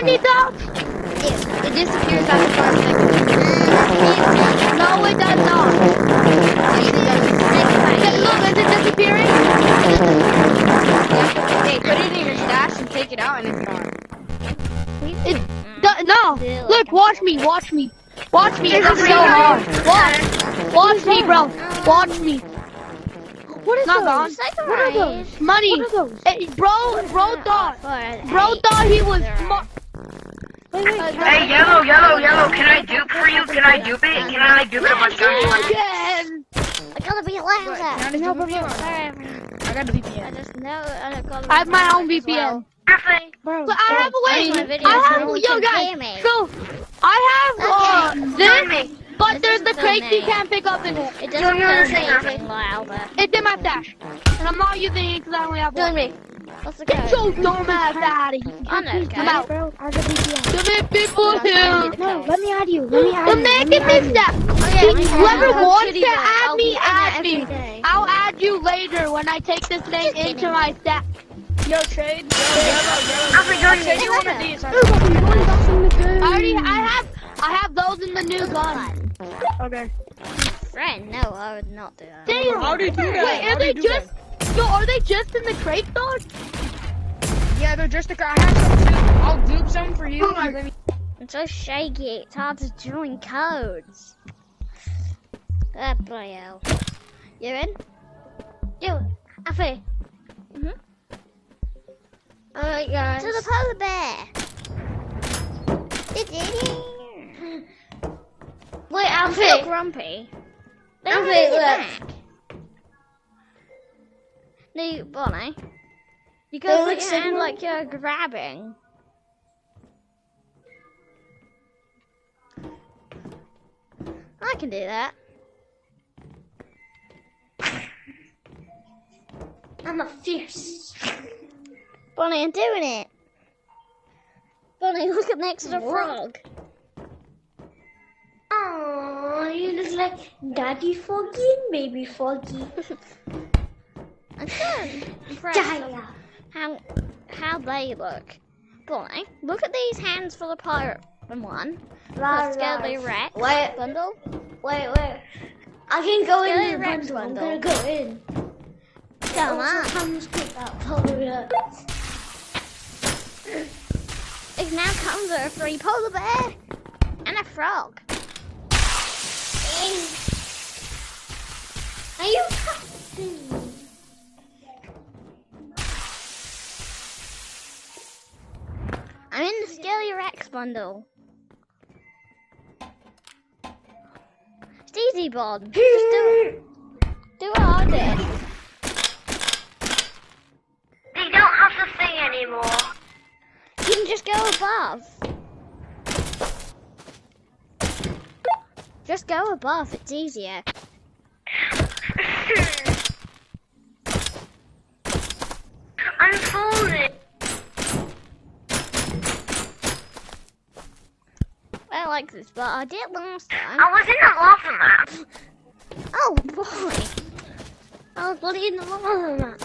need that? It disappears after 5 seconds. No, it does not. Look, is it disappearing? Hey, put it in your stash and take it out and it's gone. No. Look, watch me. Watch me. Watch me. This is so hard. Watch me, bro. Watch me. What is Not those? gone. What are those? Money. What are those? Bro thought he was smart. Wait, Hey, yellow, can I dupe for you? Can I dupe it? Can I like dupe it a bunch of times? Yes. I gotta be louder. No, No, I got a VPN. I just know I gotta I have my own VPN. Nothing. Bro, But I have a way. my I have, videos, yo no one can hear guys. me. So I have this, but This there's is the so crate you nice. can't pick up in it. It doesn't You're say using anything louder. It's in my stash, and I'm not using it because I only have Join one. me. What's the Get code? so dumb ass out of here. I know the Come code. out. Bro, I got VPN. Too many people here. No, let me add you. Let me add You're you. making me step. Whoever wants to add me, add me. Day. I'll add you later when I take this thing into my stash. Yo, trade. I'll be doing Trade it. you one of these. I have those in the new gun. Okay. Friend, no, I would not do that. Damn. How do you do that? Wait, How are do they you do just? Yo, are they just in the crate though? Yeah, they're just I have some too. I'll dupe some for you. And then I'm so shaky, it's hard to join codes. Ah, bloody hell. You in? You, Alfie. Alright, guys. To the polar bear. Wait, I'm Alfie. still grumpy. They Alfie, want look. back. No, Bonnie. You Don't go look put your hand signal. like you're grabbing. I can do that. I'm a fierce. Bonnie, I'm doing it. Bonnie, look at next to the frog. Aww, you look like Daddy Foggy and Baby Foggy. I'm so impressed Jaya. how they look. Bonnie, look at these hands for the pirate one. Right, Let's go the right. Rex Wait. bundle. Wait. I can go Let's in go the to Rex bundle. I'm bundle. gonna go in. Come on. Comes with that polar. It now comes with a free polar bear and a frog. Are you fucking? I'm in the Scaly Rex bundle. It's easy, Bob. Just do what I did. They don't have to sing anymore. You can just go above. Just go above, it's easier. Unfold it. I like this, but I did last time. I was in the lava map. Oh boy! I was bloody in the lava.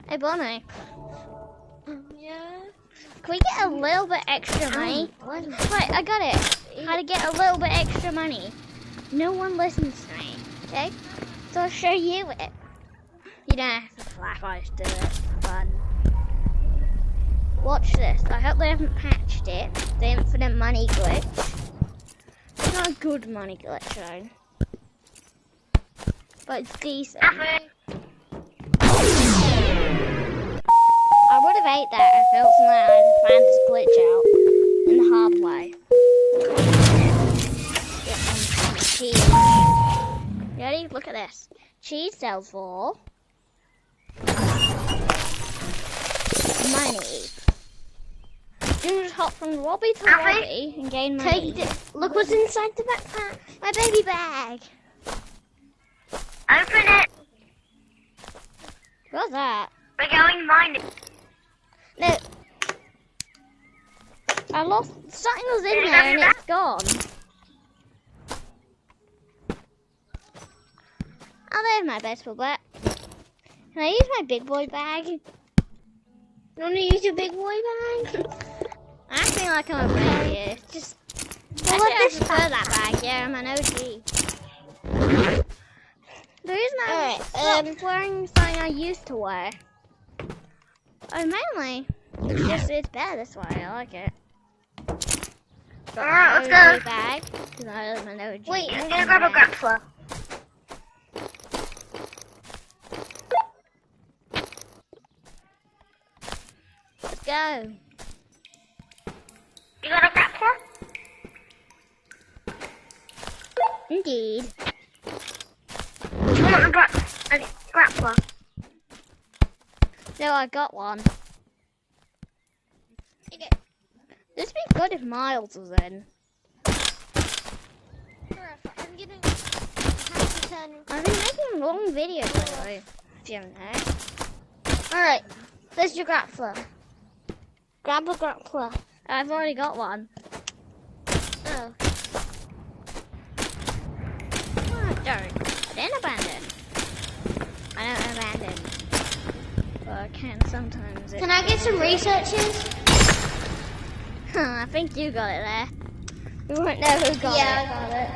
Hey Bonnie, Yeah. can we get a little bit extra money? Wait, I got it. How to get a little bit extra money. No one listens to me, okay? So I'll show you it. You don't have to laugh, I just do it. Fun. Watch this. I hope they haven't patched it. The infinite money glitch. It's not a good money glitch though. But it's decent. Alfie. I would have ate that if it wasn't that I found this glitch out in the hard way. Get some cheese. Ready? Look at this. Cheese sells for money. You can just hop from lobby to Alfie, lobby and gain money. Take it. Look what's inside the backpack. My baby bag. Open it. What's that? We're going mining. No. I lost something was in there and it's gone. Oh, there's my baseball bat. Can I use my big boy bag? You wanna use your big boy bag? Acting like I'm a baby. Just. Well, I let this prefer that bag. Yeah, I'm an OG. The reason I'm Alright, wearing something I used to wear. Mainly, it's better this way. I like it. Alright, let's OG go. bag. Because I'm an OG. wait, I'm gonna grab a grappler. Let's go. You got a grappler? Indeed. Do you want a grappler? No, I got one. This would be good if Miles was in. I've been making long videos lately, if you haven't heard. Alright, there's your grappler. Grab a grappler. I've already got one. Oh. Oh, don't. I didn't abandon. I don't abandon. But I can sometimes. Can I get some researchers? I think you got it there. We won't know who got Yeah, it. I got it.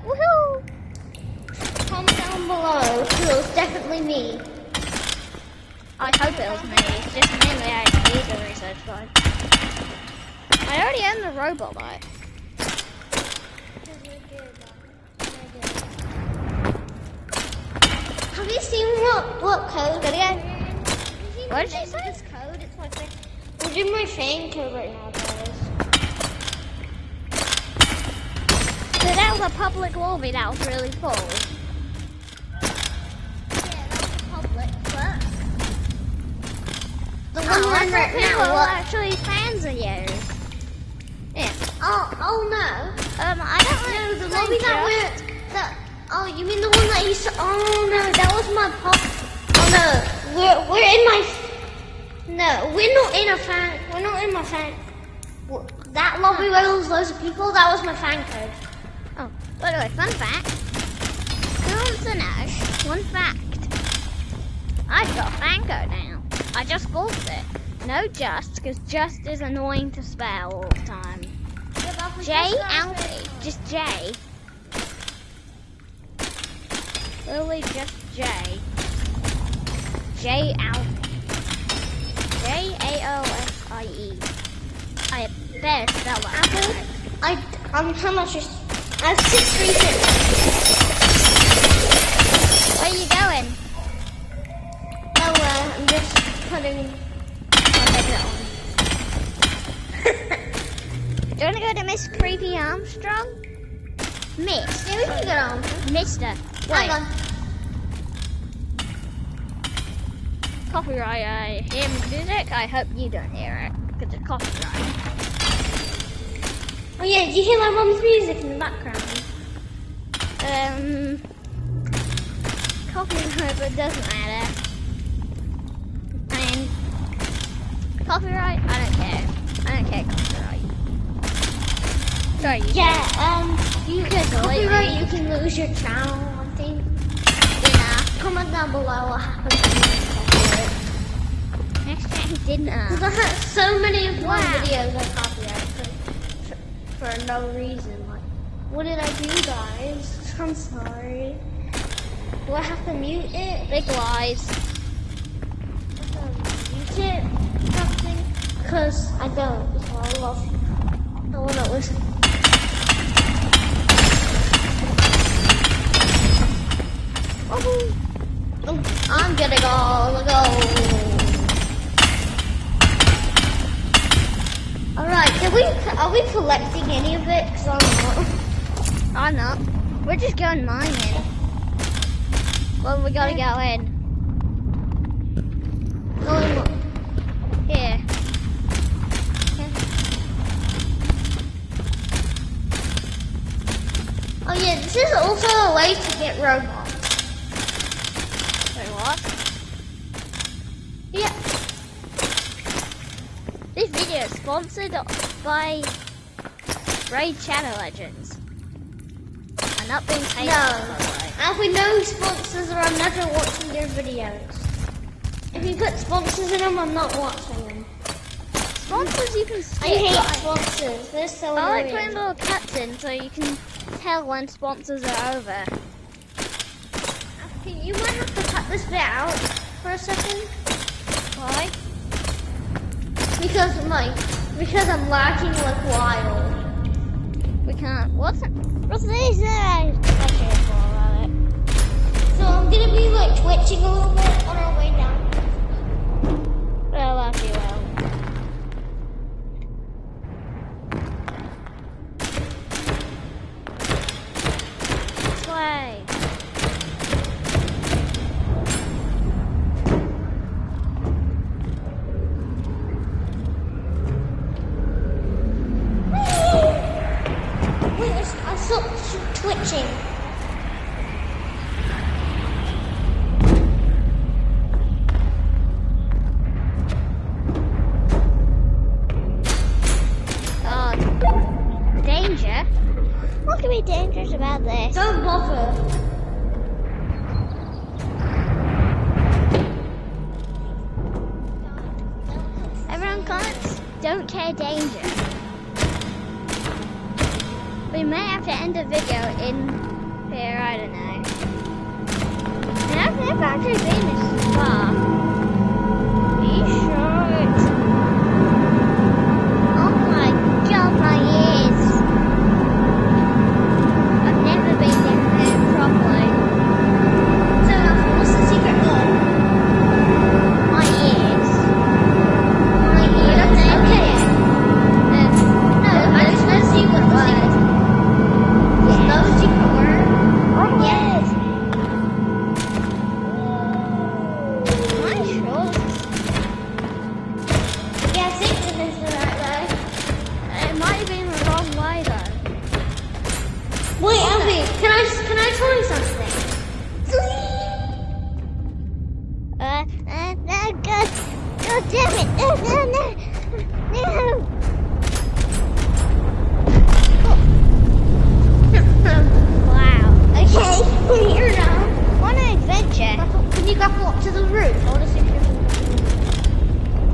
Woohoo! Comment down below, because it was definitely me. I hope it was me. It's just mainly I need the research guide. I already own the robot though. Have you seen what code? What did you say? This code, it's my thing. I'm doing my fan code right now, guys. So that was a public lobby that was really full. Yeah, that's public, but the one Oh, we're I in thought right people now. were What? actually fans of you. Yeah. Oh no. I don't No, know the lobby that oh, you mean the one that you saw? Oh no, that was my pop. Oh no, we're in my. No, we're not in a fan. We're not in my fan. That lobby where there was loads of people. That was my fan code. Oh, by the way, fun fact. Who wants to know? One fact. I've got a fan code now. I just bought it. No just, because just is annoying to spell all the time. J Alfie, just J. Literally just J. J Alfie. JAOFIE. I better spell that. I'm how much is? I have 6 research. Where are you going? Nowhere. I'm just putting. Do you want to go to Miss Creepy Armstrong? Miss. Yeah, we can get on. Mister. Hang Wait. on. Copyright. I hear music. I hope you don't hear it. Because it's copyright. Oh yeah, did you hear my mom's music in the background? Copyright, but it doesn't matter. I mean, copyright, I don't care. I don't care copyright. Sorry, you Yeah, you can Delete copyright, me. you can lose your channel, I think. dinner. Comment down below what happens when you copyright. Hashtag dinner. Because I had so many of my Wow. videos on copyright for no reason. Like, what did I do, guys? I'm sorry. Do I have to mute it? Big lies. Mute it? Something? Because I don't. So I want to listen. I'm gonna go. Alright, are we collecting any of it? Cause I'm not. I'm not. We're just going mining. Well, we gotta go in. Here. Oh yeah, this is also a way to get robots. Wait, what? Yeah. This video is sponsored by Raid Shadow Legends. I'm not being paid, No. by the way. And with no sponsors or I'm never watching their videos. If you put sponsors in them, I'm not watching them. sponsors you can I skip. hate sponsors. They're so I like annoying. putting little cuts in so you can tell when sponsors are over. Okay, you might have to cut this bit out for a second. Why? Because I'm lagging like wild. We can't. What's this? I can't follow it. So I'm gonna be like twitching a little bit on our way down. Well, as you will. This way. Wait, I stopped twitching. Danger? What could be dangerous about this? Don't bother. Everyone comments, don't care danger. We may have to end the video in here, I don't know. And I've never actually been this far. Be short. Oh my god, my ears. I've never been in there properly. So what's the secret door? My ears. My ears. Okay. No, I just want to see what the secret. No secret word. Yes. Am I sure? Yeah, I think this is the right way. It might have been the wrong way though. Wait, Alfie, can I tell you something? No, God. God damn it. No. Wow. Okay, we're here now. What an adventure. Can you grapple up to the roof? I'll just see if you can.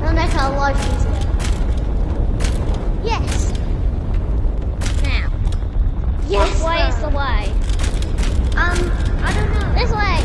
That'll make our life easier. Yes. Now, Yes. which way is the way? I don't know. This way.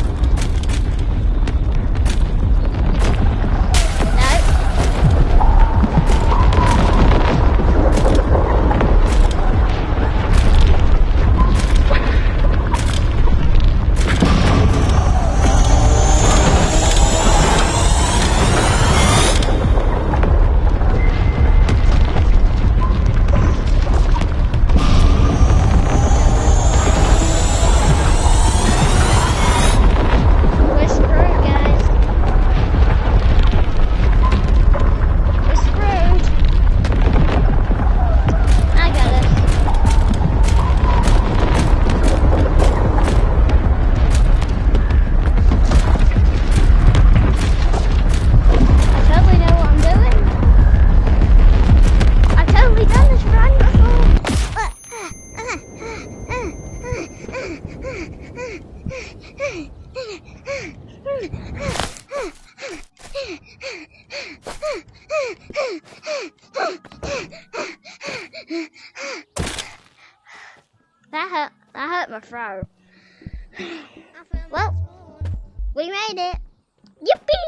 We're screwed, guys. We're screwed. I got it. I totally know what I'm doing. I've totally done this run That hurt my throat. Well, we made it. Yippee!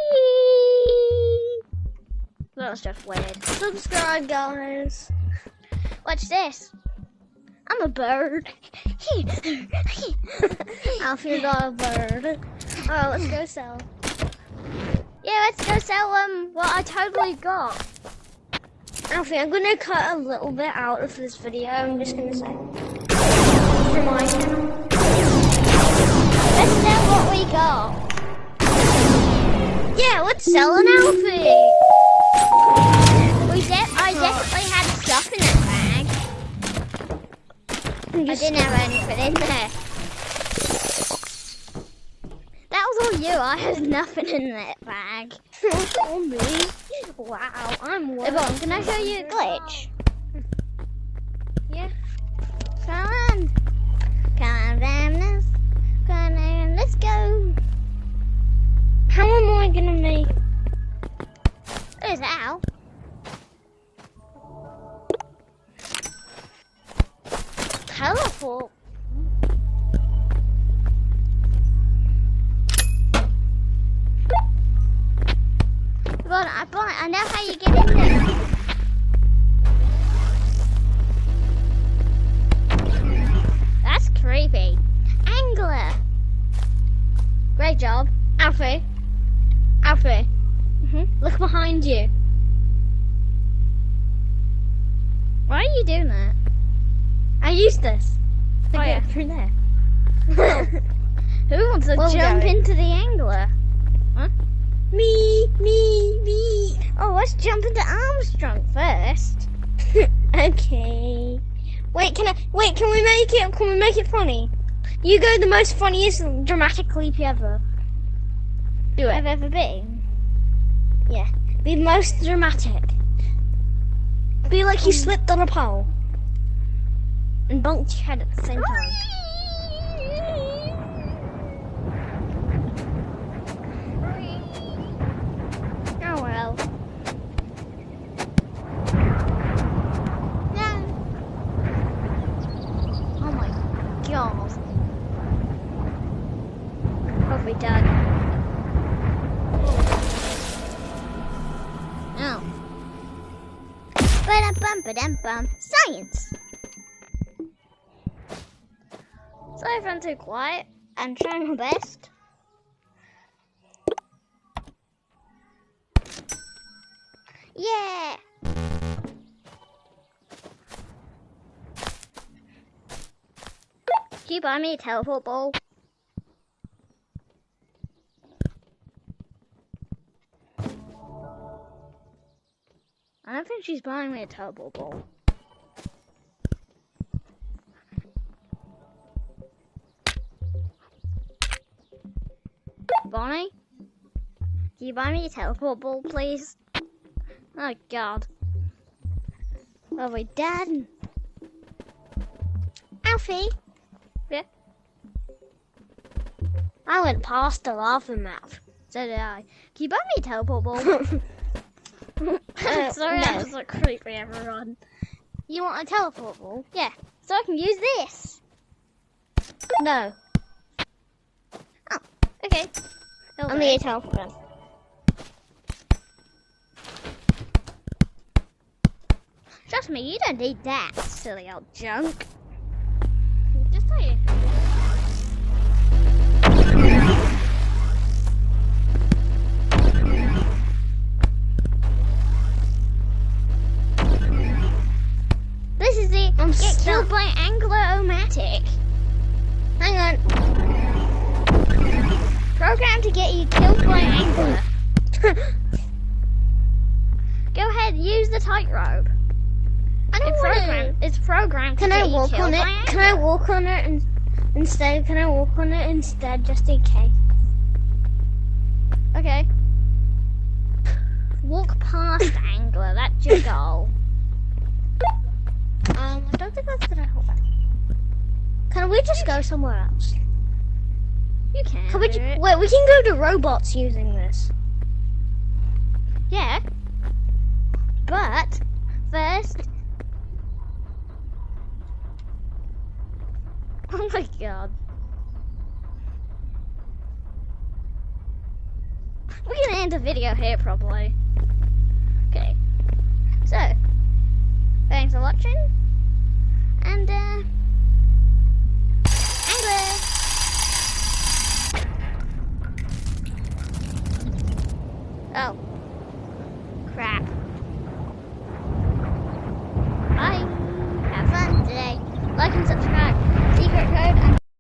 That was just weird. Subscribe, guys. Watch this. I'm a bird. Alfie's not a bird. Alright, let's go sell. Yeah, let's go sell what I totally got. Alfie, I'm gonna cut a little bit out of this video. I'm just gonna say. For my channel. Let's sell what we got. Yeah, let's sell an Alfie. I definitely had stuff in that bag. I didn't have anything in there. That was all you. I had nothing in that bag. Oh, me. Wow, I'm one. Yvonne, can I show you a glitch? Yeah. Come on. Come on, Vamnus. Come on, let's go. How am I gonna make? There's Al. teleport. Well, I know how you get in there. That's creepy. Angler. Great job. Alfie. Alfie. Look behind you. Why are you doing that? I used this. To Oh, get yeah. through there. Who wants to Where we jump going? into the angler? Me. Oh, let's jump into Armstrong first. Okay. Wait, can we make it funny? You go the most funniest dramatic leap ever. Do I've it. ever been. Yeah. Be most dramatic. Be like you slipped on a pole. And bumped your head at the same time. Oh well. No. Oh my god. What have we done? Oh. Ba-dum-bum. Science! Sorry if I'm too quiet. I'm trying my best. Yeah! Can you buy me a teleport ball? I don't think she's buying me a teleport ball. Bonnie? Can you buy me a teleport ball, please? Oh god. Oh, we're done. Alfie. Yeah? I went past the lava mouth. So did I. Can you buy me a teleport ball? Sorry, no. I was like creepy, everyone. You want a teleport ball? Yeah, so I can use this. No. Okay. I need a teleport gun. Trust me, you don't need that, silly old junk. Just say it. This is the I'm get stuck. killed by Anglo-O-Matic. Hang on. Programmed to get you killed by Angler. Go ahead, use the tightrope. I don't It's want programmed. It's programmed to Can get I you walk killed on it? by Can I Angler. walk on it instead? Can I walk on it instead, just in case? Okay. Walk past Angler. That's your goal. I don't think that's gonna help. Can we just go somewhere else? You can. Can we? do it. Wait, we can go to robots using this. Yeah. But first. Oh my god. We can end the video here probably. Okay. So, thanks for watching. And Angler. Oh. Crap. Bye. Have fun today. Like and subscribe.